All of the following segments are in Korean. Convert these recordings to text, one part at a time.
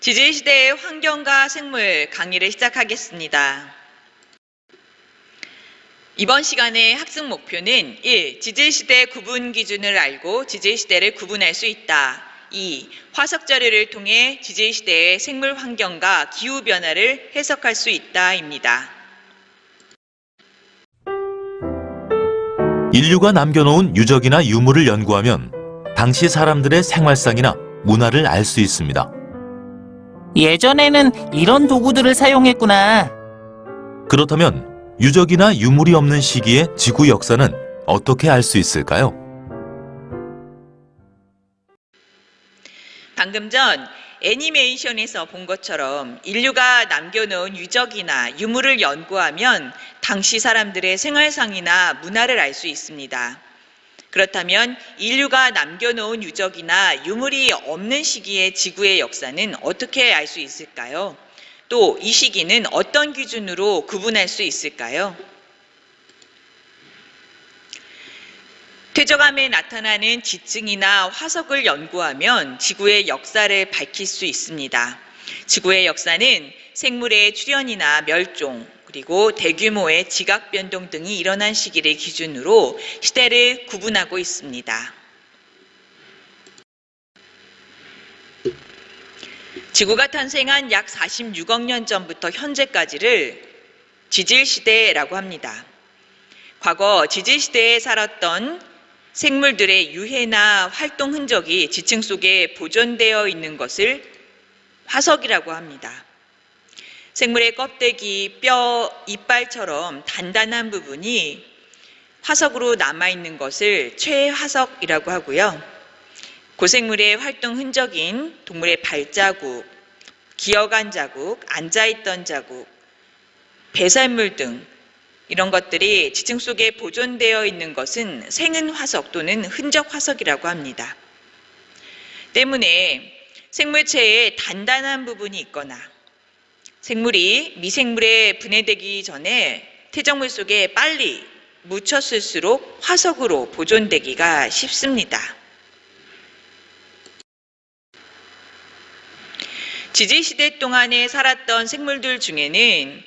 지질시대의 환경과 생물 강의를 시작하겠습니다. 이번 시간의 학습 목표는 1. 지질시대 구분 기준을 알고 지질시대를 구분할 수 있다. 2. 화석 자료를 통해 지질시대의 생물 환경과 기후변화를 해석할 수 있다입니다. 인류가 남겨놓은 유적이나 유물을 연구하면 당시 사람들의 생활상이나 문화를 알 수 있습니다. 예전에는 이런 도구들을 사용했구나. 그렇다면 유적이나 유물이 없는 시기의 지구 역사는 어떻게 알 수 있을까요? 방금 전 애니메이션에서 본 것처럼 인류가 남겨놓은 유적이나 유물을 연구하면 당시 사람들의 생활상이나 문화를 알 수 있습니다. 그렇다면 인류가 남겨놓은 유적이나 유물이 없는 시기의 지구의 역사는 어떻게 알 수 있을까요? 또 이 시기는 어떤 기준으로 구분할 수 있을까요? 퇴적암에 나타나는 지층이나 화석을 연구하면 지구의 역사를 밝힐 수 있습니다. 지구의 역사는 생물의 출현이나 멸종, 그리고 대규모의 지각 변동 등이 일어난 시기를 기준으로 시대를 구분하고 있습니다. 지구가 탄생한 약 46억 년 전부터 현재까지를 지질시대라고 합니다. 과거 지질시대에 살았던 생물들의 유해나 활동 흔적이 지층 속에 보존되어 있는 것을 화석이라고 합니다. 생물의 껍데기, 뼈, 이빨처럼 단단한 부분이 화석으로 남아있는 것을 최화석이라고 하고요. 고생물의 활동 흔적인 동물의 발자국, 기어간 자국, 앉아있던 자국, 배설물 등 이런 것들이 지층 속에 보존되어 있는 것은 생은 화석 또는 흔적 화석이라고 합니다. 때문에 생물체에 단단한 부분이 있거나 생물이 미생물에 분해되기 전에 퇴적물 속에 빨리 묻혔을수록 화석으로 보존되기가 쉽습니다. 지질시대 동안에 살았던 생물들 중에는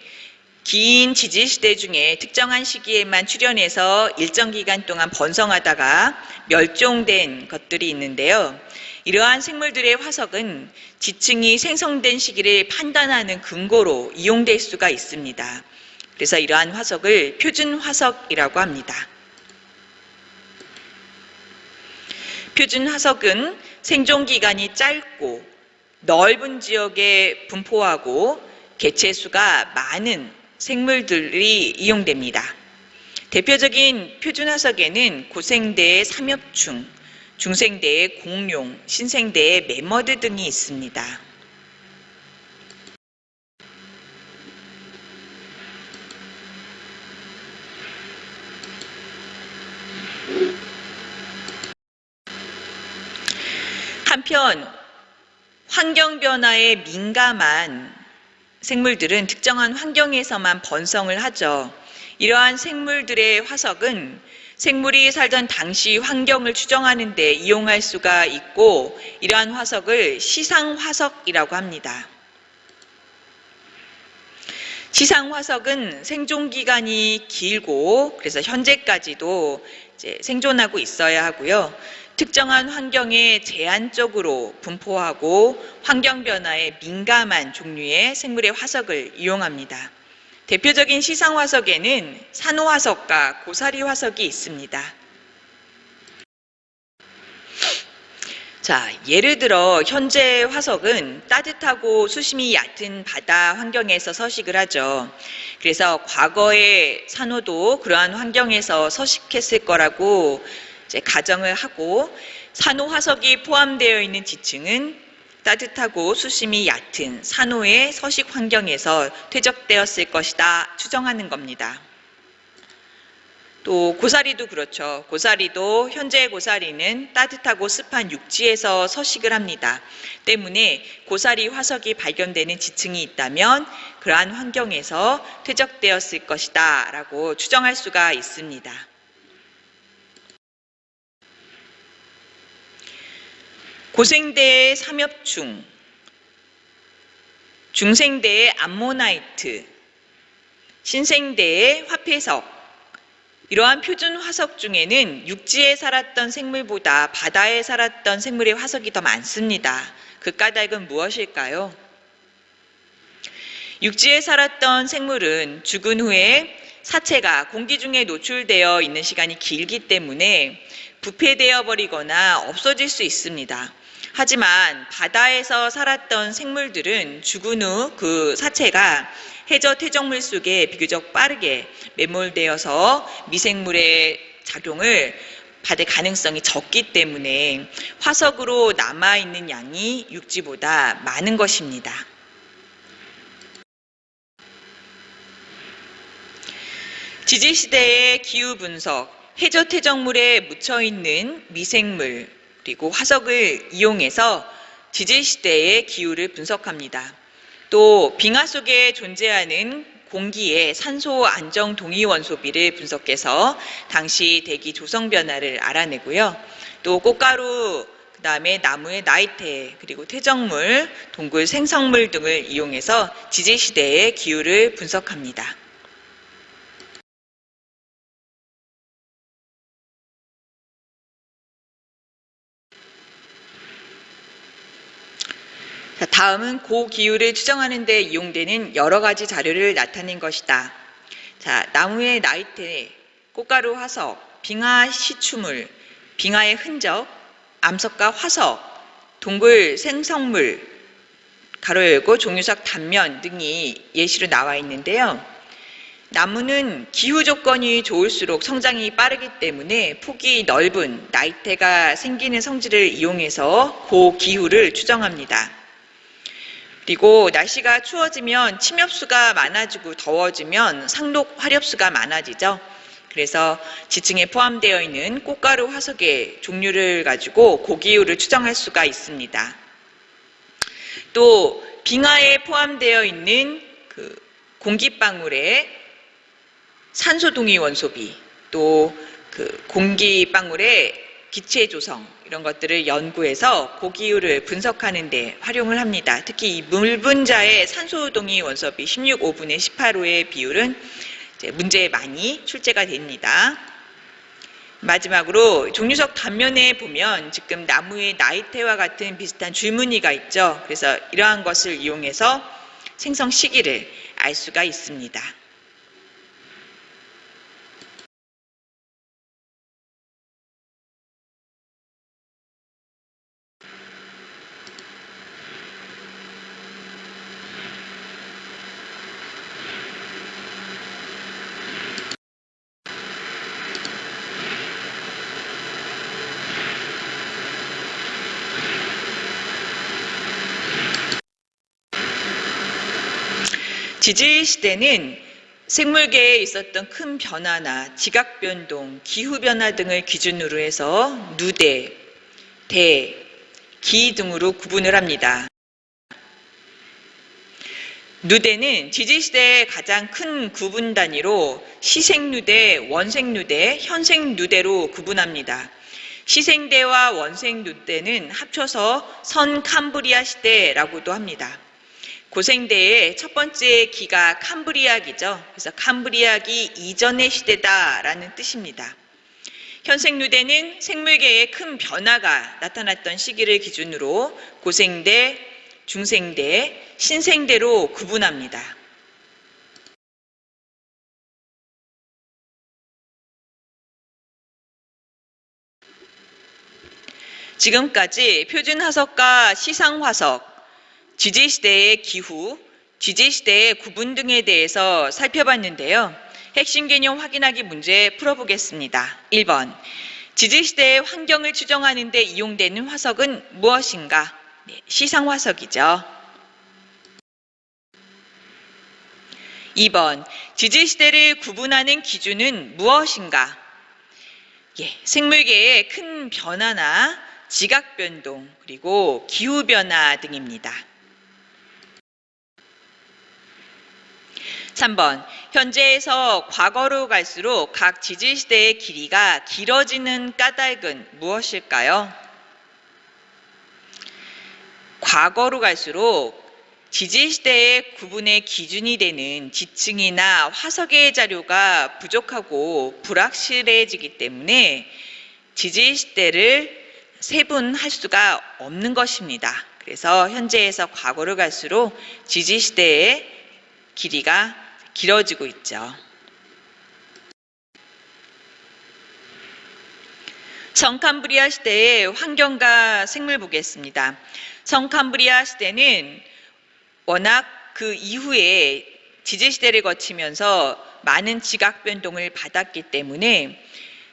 긴 지질시대 중에 특정한 시기에만 출현해서 일정 기간 동안 번성하다가 멸종된 것들이 있는데요. 이러한 생물들의 화석은 지층이 생성된 시기를 판단하는 근거로 이용될 수가 있습니다. 그래서 이러한 화석을 표준 화석이라고 합니다. 표준 화석은 생존 기간이 짧고 넓은 지역에 분포하고 개체수가 많은 생물들이 이용됩니다. 대표적인 표준 화석에는 고생대의 삼엽충, 중생대의 공룡, 신생대의 매머드 등이 있습니다. 한편 환경 변화에 민감한 생물들은 특정한 환경에서만 번성을 하죠. 이러한 생물들의 화석은 생물이 살던 당시 환경을 추정하는 데 이용할 수가 있고 이러한 화석을 시상화석이라고 합니다. 시상화석은 생존 기간이 길고 그래서 현재까지도 생존하고 있어야 하고요. 특정한 환경에 제한적으로 분포하고 환경 변화에 민감한 종류의 생물의 화석을 이용합니다. 대표적인 시상 화석에는 산호 화석과 고사리 화석이 있습니다. 자, 예를 들어 현재 화석은 따뜻하고 수심이 얕은 바다 환경에서 서식을 하죠. 그래서 과거의 산호도 그러한 환경에서 서식했을 거라고 가정을 하고 산호 화석이 포함되어 있는 지층은 따뜻하고 수심이 얕은 산호의 서식 환경에서 퇴적되었을 것이다 추정하는 겁니다. 또 고사리도 그렇죠. 고사리도 현재의 고사리는 따뜻하고 습한 육지에서 서식을 합니다. 때문에 고사리 화석이 발견되는 지층이 있다면 그러한 환경에서 퇴적되었을 것이다 라고 추정할 수가 있습니다. 고생대의 삼엽충, 중생대의 암모나이트, 신생대의 화폐석, 이러한 표준 화석 중에는 육지에 살았던 생물보다 바다에 살았던 생물의 화석이 더 많습니다. 그 까닭은 무엇일까요? 육지에 살았던 생물은 죽은 후에 사체가 공기 중에 노출되어 있는 시간이 길기 때문에 부패되어 버리거나 없어질 수 있습니다. 하지만 바다에서 살았던 생물들은 죽은 후 그 사체가 해저 퇴적물 속에 비교적 빠르게 매몰되어서 미생물의 작용을 받을 가능성이 적기 때문에 화석으로 남아있는 양이 육지보다 많은 것입니다. 지질시대의 기후 분석, 해저 퇴적물에 묻혀있는 미생물 그리고 화석을 이용해서 지질시대의 기후를 분석합니다. 또 빙하 속에 존재하는 공기의 산소 안정 동위 원소비를 분석해서 당시 대기 조성 변화를 알아내고요. 또 꽃가루, 그다음에 나무의 나이테, 그리고 퇴적물, 동굴 생성물 등을 이용해서 지질시대의 기후를 분석합니다. 다음은 고기후를 추정하는 데 이용되는 여러 가지 자료를 나타낸 것이다. 자, 나무의 나이테, 꽃가루 화석, 빙하 시추물, 빙하의 흔적, 암석과 화석, 동굴 생성물, 가로 열고 종유석 단면 등이 예시로 나와 있는데요. 나무는 기후 조건이 좋을수록 성장이 빠르기 때문에 폭이 넓은 나이테가 생기는 성질을 이용해서 고기후를 추정합니다. 그리고 날씨가 추워지면 침엽수가 많아지고 더워지면 상록 화렵수가 많아지죠. 그래서 지층에 포함되어 있는 꽃가루 화석의 종류를 가지고 고기후를 추정할 수가 있습니다. 또 빙하에 포함되어 있는 그 공기방울의 산소 동위 원소비, 또 그 공기방울의 기체 조성, 이런 것들을 연구해서 고기후를 분석하는 데 활용을 합니다. 특히 이 물분자의 산소 동위 원소비 16:5분의 18호의 비율은 이제 문제에 많이 출제가 됩니다. 마지막으로 종유석 단면에 보면 지금 나무의 나이테와 같은 비슷한 줄무늬가 있죠. 그래서 이러한 것을 이용해서 생성 시기를 알 수가 있습니다. 지질시대는 생물계에 있었던 큰 변화나 지각변동, 기후변화 등을 기준으로 해서 누대, 대, 기 등으로 구분을 합니다. 누대는 지질시대의 가장 큰 구분 단위로 시생누대, 원생누대, 현생누대로 구분합니다. 시생대와 원생누대는 합쳐서 선캄브리아 시대라고도 합니다. 고생대의 첫 번째 기가 캄브리아기죠. 그래서 캄브리아기 이전의 시대다라는 뜻입니다. 현생누대는 생물계에 큰 변화가 나타났던 시기를 기준으로 고생대, 중생대, 신생대로 구분합니다. 지금까지 표준화석과 시상화석, 지질시대의 기후, 지질시대의 구분 등에 대해서 살펴봤는데요. 핵심 개념 확인하기 문제 풀어보겠습니다. 1번, 지질시대의 환경을 추정하는 데 이용되는 화석은 무엇인가? 네, 시상화석이죠. 2번, 지질시대를 구분하는 기준은 무엇인가? 예, 생물계의 큰 변화나 지각변동, 그리고 기후변화 등입니다. 3번, 현재에서 과거로 갈수록 각 지질시대의 길이가 길어지는 까닭은 무엇일까요? 과거로 갈수록 지지시대의 구분의 기준이 되는 지층이나 화석의 자료가 부족하고 불확실해지기 때문에 지지시대를 세분할 수가 없는 것입니다. 그래서 현재에서 과거로 갈수록 지지시대의 길이가 길어지고 있죠. 성캄브리아 시대의 환경과 생물 보겠습니다. 성캄브리아 시대는 워낙 그 이후에 지지시대를 거치면서 많은 지각 변동을 받았기 때문에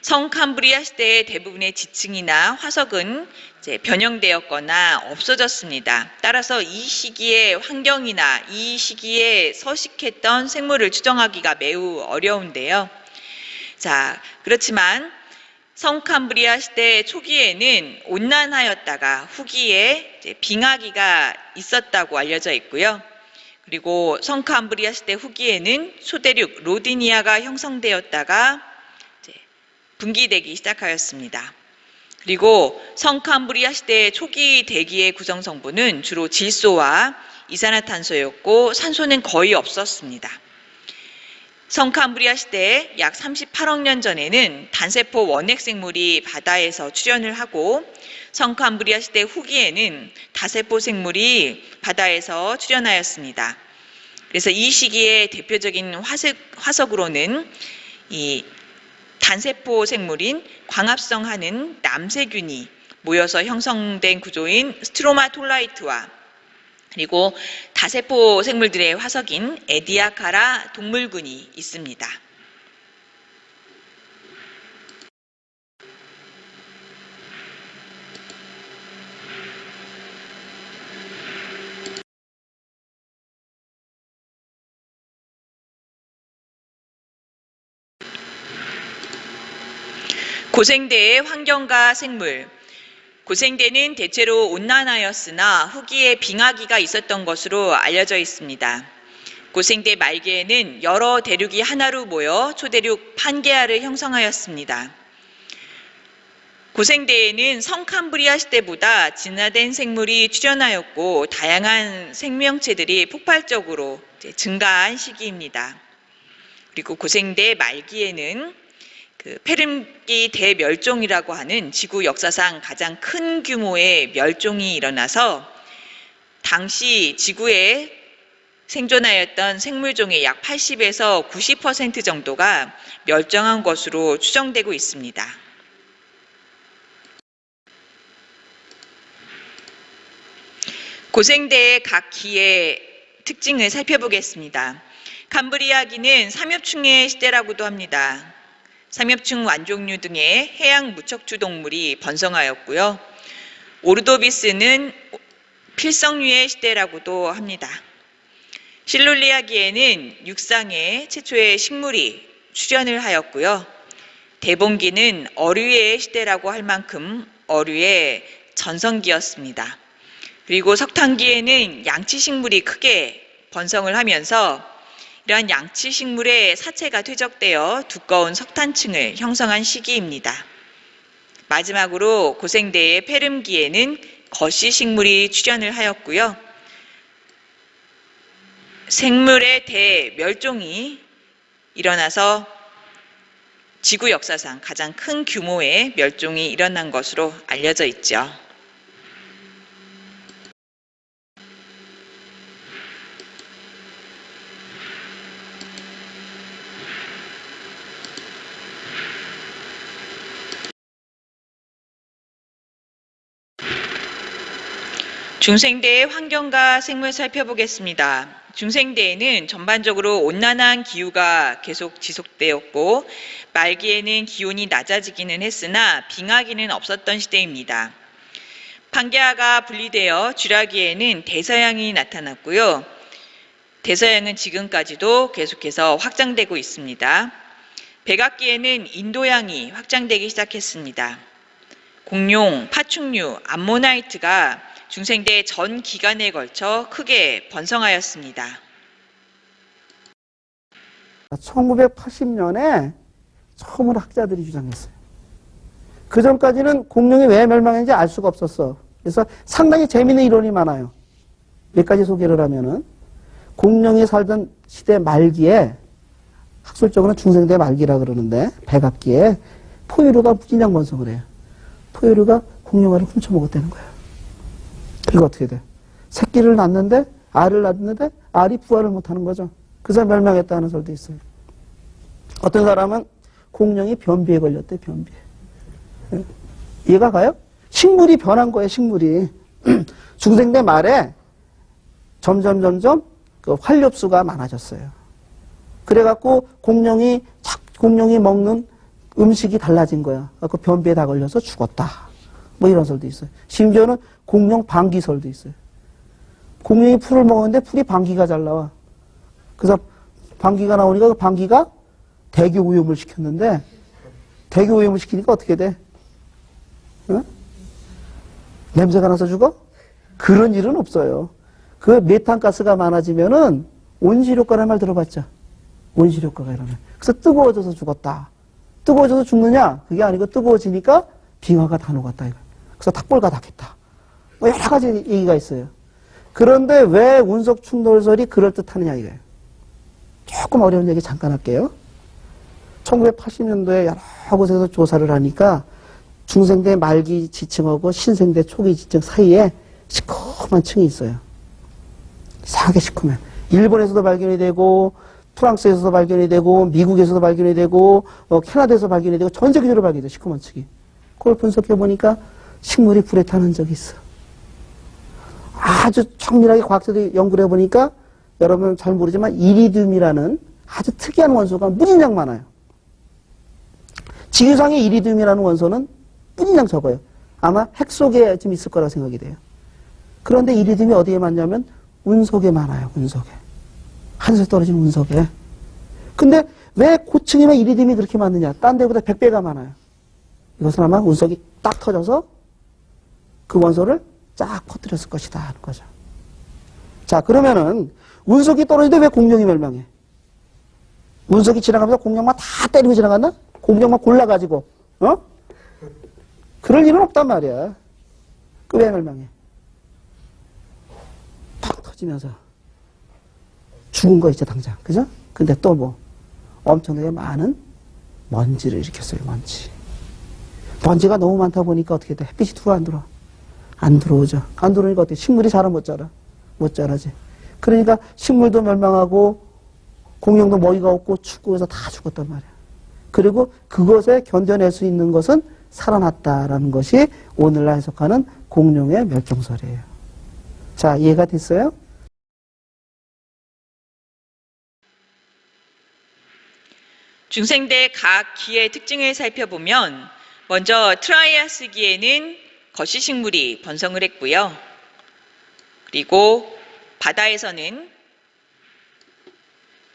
성캄브리아 시대의 대부분의 지층이나 화석은 이제 변형되었거나 없어졌습니다. 따라서 이 시기의 환경이나 이 시기에 서식했던 생물을 추정하기가 매우 어려운데요. 자, 그렇지만 성캄브리아 시대 초기에는 온난하였다가 후기에 이제 빙하기가 있었다고 알려져 있고요. 그리고 성캄브리아 시대 후기에는 소대륙 로디니아가 형성되었다가 이제 분기되기 시작하였습니다. 그리고 성캄브리아 시대 초기 대기의 구성 성분은 주로 질소와 이산화탄소였고 산소는 거의 없었습니다. 성캄브리아 시대 약 38억 년 전에는 단세포 원핵 생물이 바다에서 출현을 하고 성캄브리아 시대 후기에는 다세포 생물이 바다에서 출현하였습니다. 그래서 이 시기의 대표적인 화석으로는 이 단세포 생물인 광합성하는 남세균이 모여서 형성된 구조인 스트로마톨라이트와 그리고 다세포 생물들의 화석인 에디아카라 동물군이 있습니다. 고생대의 환경과 생물. 고생대는 대체로 온난하였으나 후기에 빙하기가 있었던 것으로 알려져 있습니다. 고생대 말기에는 여러 대륙이 하나로 모여 초대륙 판게아를 형성하였습니다. 고생대에는 성캄브리아 시대보다 진화된 생물이 출현하였고 다양한 생명체들이 폭발적으로 증가한 시기입니다. 그리고 고생대 말기에는 페름기 대멸종이라고 하는 지구 역사상 가장 큰 규모의 멸종이 일어나서 당시 지구에 생존하였던 생물종의 약 80에서 90% 정도가 멸종한 것으로 추정되고 있습니다. 고생대의 각 기의 특징을 살펴보겠습니다. 캄브리아기는 삼엽충의 시대라고도 합니다. 삼엽충 완종류 등의 해양 무척추 동물이 번성하였고요. 오르도비스는 필성류의 시대라고도 합니다. 실룰리아기에는 육상의 최초의 식물이 출현을 하였고요. 대봉기는 어류의 시대라고 할 만큼 어류의 전성기였습니다. 그리고 석탄기에는 양치식물이 크게 번성을 하면서 이러한 양치식물의 사체가 퇴적되어 두꺼운 석탄층을 형성한 시기입니다. 마지막으로 고생대의 페름기에는 거시식물이 출현을 하였고요. 생물의 대멸종이 일어나서 지구 역사상 가장 큰 규모의 멸종이 일어난 것으로 알려져 있죠. 중생대의 환경과 생물 살펴보겠습니다. 중생대에는 전반적으로 온난한 기후가 계속 지속되었고 말기에는 기온이 낮아지기는 했으나 빙하기는 없었던 시대입니다. 판게아가 분리되어 쥐라기에는 대서양이 나타났고요. 대서양은 지금까지도 계속해서 확장되고 있습니다. 백악기에는 인도양이 확장되기 시작했습니다. 공룡, 파충류, 암모나이트가 중생대 전 기간에 걸쳐 크게 번성하였습니다. 1980년에 처음으로 학자들이 주장했어요. 그 전까지는 공룡이 왜 멸망했는지 알 수가 없었어. 그래서 상당히 재미있는 이론이 많아요. 몇 가지 소개를 하면은 공룡이 살던 시대 말기에 학술적으로는 중생대 말기라 그러는데 백악기에 포유류가 무진장 번성을 해요. 포유류가 공룡알을 훔쳐먹었다는 거예요. 그리고 어떻게 돼? 새끼를 낳는데 알을 낳는데 알이 부화를 못하는 거죠. 그래서 멸망했다는 설도 있어요. 어떤 사람은 공룡이 변비에 걸렸대. 변비에. 이해가 가요? 식물이 변한 거예요. 식물이. 중생대 말에 점점 그 활렵수가 많아졌어요. 그래갖고 공룡이 먹는 음식이 달라진 거야. 그 변비에 다 걸려서 죽었다. 뭐 이런 설도 있어요. 심지어는 공룡 방귀설도 있어요. 공룡이 풀을 먹었는데 풀이 방귀가 잘 나와. 그래서 방귀가 나오니까 그 방귀가 대기 오염을 시켰는데 대기 오염을 시키니까 어떻게 돼? 어? 냄새가 나서 죽어? 그런 일은 없어요. 그 메탄가스가 많아지면은 온실효과라는 말 들어봤죠? 온실효과가 이러면. 그래서 뜨거워져서 죽었다. 뜨거워져서 죽느냐? 그게 아니고 뜨거워지니까 빙하가 다 녹았다. 이거. 그래서 탁골가 닿겠다. 뭐 여러 가지 얘기가 있어요. 그런데 왜 운석 충돌설이 그럴듯하느냐 이거예요. 조금 어려운 얘기 잠깐 할게요. 1980년도에 여러 곳에서 조사를 하니까 중생대 말기 지층하고 신생대 초기 지층 사이에 시커먼 층이 있어요. 이상하게 시커매요. 일본에서도 발견이 되고 프랑스에서도 발견이 되고 미국에서도 발견이 되고 캐나다에서 발견이 되고 전 세계적으로 발견이 돼요. 시커먼 층이. 그걸 분석해 보니까 식물이 불에 타는 적이 있어. 아주 정밀하게 과학자들이 연구를 해보니까 여러분 잘 모르지만 이리듐이라는 아주 특이한 원소가 무진장 많아요. 지구상에 이리듐이라는 원소는 무진장 적어요. 아마 핵 속에 좀 있을 거라 생각이 돼요. 그런데 이리듐이 어디에 많냐면 운석에 많아요. 운석에. 하늘에서 떨어진 운석에. 근데 왜 고층에만 이리듐이 그렇게 많느냐? 딴 데보다 100배가 많아요. 이것은 아마 운석이 딱 터져서 그 원소를 쫙 퍼뜨렸을 것이다 하는 거죠. 자, 그러면은 운석이 떨어지는데 왜 공룡이 멸망해? 운석이 지나가면서 공룡만 다 때리고 지나갔나? 공룡만 골라가지고 그럴 일은 없단 말이야. 그 왜 멸망해? 팍 터지면서 죽은 거 있죠 당장. 그죠? 근데 또 뭐 엄청나게 많은 먼지를 일으켰어요. 먼지가 너무 많다 보니까 어떻게 돼? 햇빛이 들어와 안 들어와? 안 들어오죠. 안 들어오니까 어떻게 식물이 자라 못 자라? 못 자라지. 그러니까 식물도 멸망하고 공룡도 먹이가 없고 춥고 해서 다 죽었단 말이야. 그리고 그것에 견뎌낼 수 있는 것은 살아났다라는 것이 오늘날 해석하는 공룡의 멸종설이에요. 자, 이해가 됐어요? 중생대 각 기의 특징을 살펴보면 먼저 트라이아스기에는 거시식물이 번성을 했고요. 그리고 바다에서는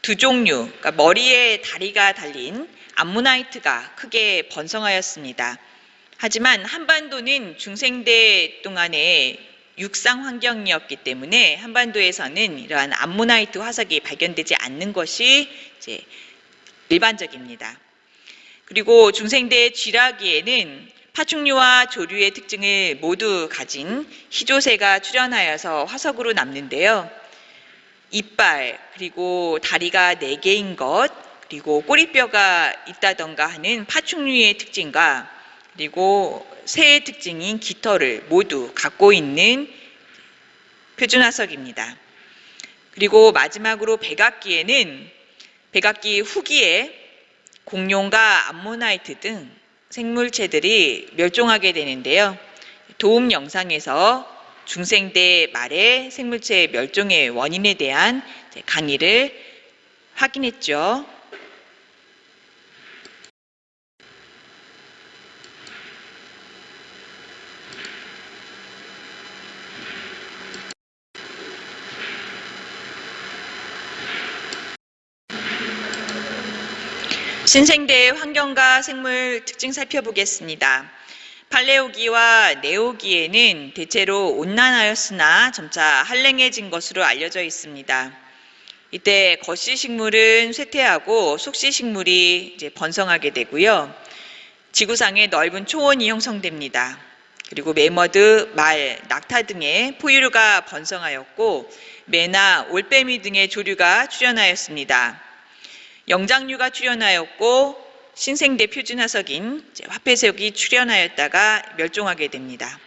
두 종류, 그러니까 머리에 다리가 달린 암모나이트가 크게 번성하였습니다. 하지만 한반도는 중생대 동안의 육상 환경이었기 때문에 한반도에서는 이러한 암모나이트 화석이 발견되지 않는 것이 이제 일반적입니다. 그리고 중생대 쥐라기에는 파충류와 조류의 특징을 모두 가진 희조새가 출현하여서 화석으로 남는데요. 이빨, 그리고 다리가 4개인 것, 그리고 꼬리뼈가 있다던가 하는 파충류의 특징과 그리고 새의 특징인 깃털을 모두 갖고 있는 표준화석입니다. 그리고 마지막으로 백악기에는 백악기 후기에 공룡과 암모나이트 등 생물체들이 멸종하게 되는데요. 도움 영상에서 중생대 말의 생물체 멸종의 원인에 대한 강의를 확인했죠. 신생대의 환경과 생물 특징 살펴보겠습니다. 팔레오기와 네오기에는 대체로 온난하였으나 점차 한랭해진 것으로 알려져 있습니다. 이때 거시식물은 쇠퇴하고 속시식물이 이제 번성하게 되고요. 지구상에 넓은 초원이 형성됩니다. 그리고 매머드, 말, 낙타 등의 포유류가 번성하였고 매나 올빼미 등의 조류가 출현하였습니다. 영장류가 출현하였고 신생대 표준화석인 화폐석이 출현하였다가 멸종하게 됩니다.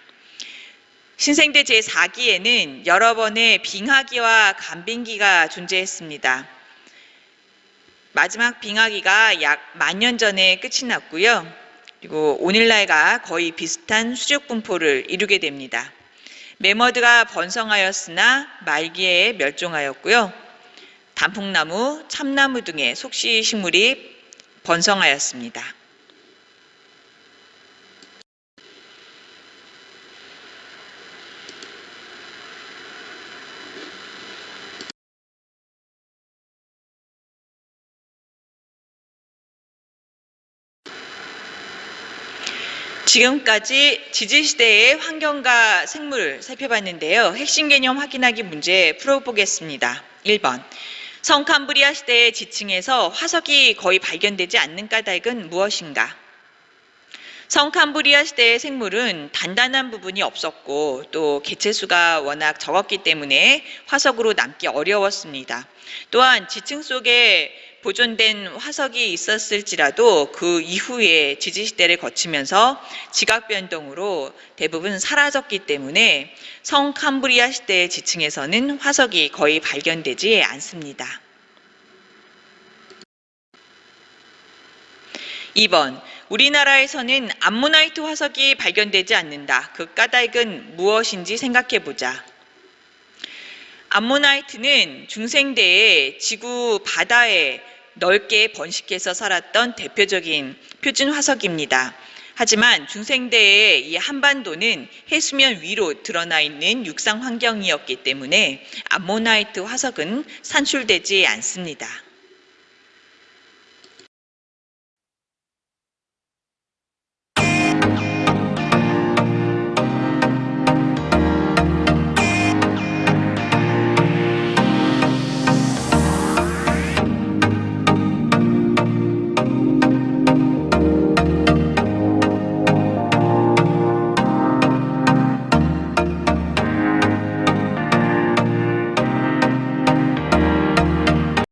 신생대 제4기에는 여러 번의 빙하기와 간빙기가 존재했습니다. 마지막 빙하기가 약 10,000년 전에 끝이 났고요. 그리고 오늘날과 거의 비슷한 수족 분포를 이루게 됩니다. 매머드가 번성하였으나 말기에 멸종하였고요. 단풍나무, 참나무 등의 속시 식물이 번성하였습니다. 지금까지 지질시대의 환경과 생물을 살펴봤는데요. 핵심 개념 확인하기 문제 풀어보겠습니다. 1번. 성캄브리아 시대의 지층에서 화석이 거의 발견되지 않는 까닭은 무엇인가? 성캄브리아 시대의 생물은 단단한 부분이 없었고 또 개체수가 워낙 적었기 때문에 화석으로 남기 어려웠습니다. 또한 지층 속에 보존된 화석이 있었을지라도 그 이후에 지지시대를 거치면서 지각 변동으로 대부분 사라졌기 때문에 성캄브리아 시대의 지층에서는 화석이 거의 발견되지 않습니다. 2번. 우리나라에서는 암모나이트 화석이 발견되지 않는다. 그 까닭은 무엇인지 생각해보자. 암모나이트는 중생대에 지구 바다에 넓게 번식해서 살았던 대표적인 표준 화석입니다. 하지만 중생대의 이 한반도는 해수면 위로 드러나 있는 육상 환경이었기 때문에 암모나이트 화석은 산출되지 않습니다.